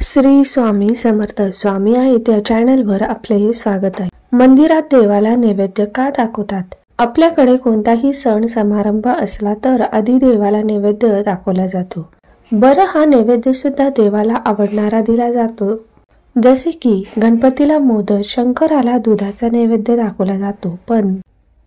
श्री स्वामी समर्थ स्वामी आहे त्या चॅनलवर आपले स्वागत आहे। मंदिरात देवाला नैवेद्य का दाखवतात? आपल्याकडे कोणताही सण समारंभ असला तर आधी देवाला नैवेद्य दाखवला जातो। बरं, हा नैवेद्य सुद्धा देवाला आवडणारा दिला जातो। जसे की गणपतीला मोदक, शंकराला दुधाचा नैवेद्य दाखवला जातो। पण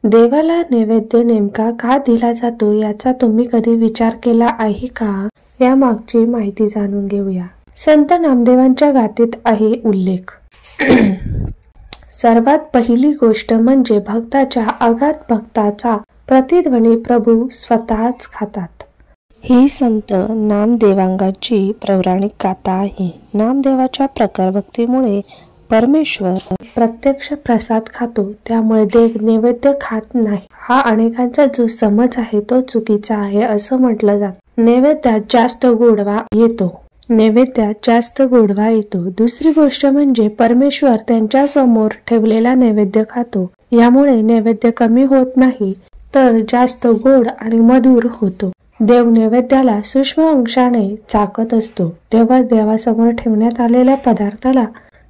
देवाला नैवेद्य नेमका का दिला जातो याचा तुम्ही कधी विचार केला आहे का? या मागची माहिती जाणून घेऊया। संत नामदेवांच्या गाथेत आहे उल्लेख। सर्वात पहिली गोष्ट म्हणजे भक्ताच्या अगाध भक्ताचा प्रतिध्वनी प्रभू स्वतःच खातात। ही संत नामदेवांगाची पौराणिक गाथा आहे। नामदेवाच्या प्रखर भक्तीमुळे परमेश्वर प्रत्यक्ष प्रसाद खातो, त्यामुळे देव नैवेद्य खात नाही हा अनेकांचा जो समज आहे तो चुकीचा आहे असं म्हटलं जातं। नैवेद्यात जास्त गोडवा येतो। दुसरी गोष्ट म्हणजे परमेश्वर त्यांच्या समोर ठेवलेला नैवेद्य खातो, यामुळे नैवेद्य कमी होत नाही तर जास्त गोड आणि मधुर होतो। देव नैवेद्याला सूक्ष्म अंशाने चाखत असतो, तेव्हा देवासमोर ठेवण्यात आलेल्या पदार्थाला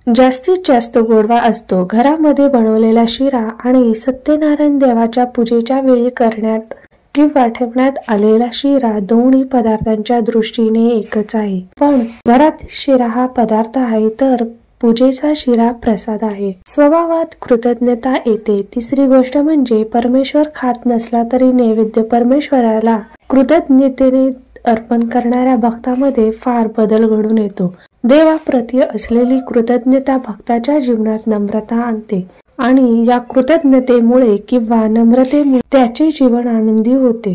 जास्तीत जास्त गोडवा असतो। घरामध्ये बनवलेला शिरा आणि सत्यनारायण देवाच्या पूजेच्या वेळी करण्यात किंवा ठेवण्यात आलेला शिरा दोन्ही पदार्थांच्या दृष्टीने एकच आहे, पण घरात शिरा हा पदार्थ आहे तर पूजेचा शिरा प्रसाद आहे। स्वभावात कृतज्ञता येते। तिसरी गोष्ट म्हणजे परमेश्वर खात नसला तरी नैवेद्य परमेश्वराला कृतज्ञतेने अर्पण करणाऱ्या भक्तामध्ये फार बदल घडून येतो। देवाप्रती असलेली कृतज्ञता भक्ताच्या जीवनात नम्रता आणते आणि या कृतज्ञतेमुळे किंवा नम्रतेमुळे त्याचे जीवन आनंदी होते।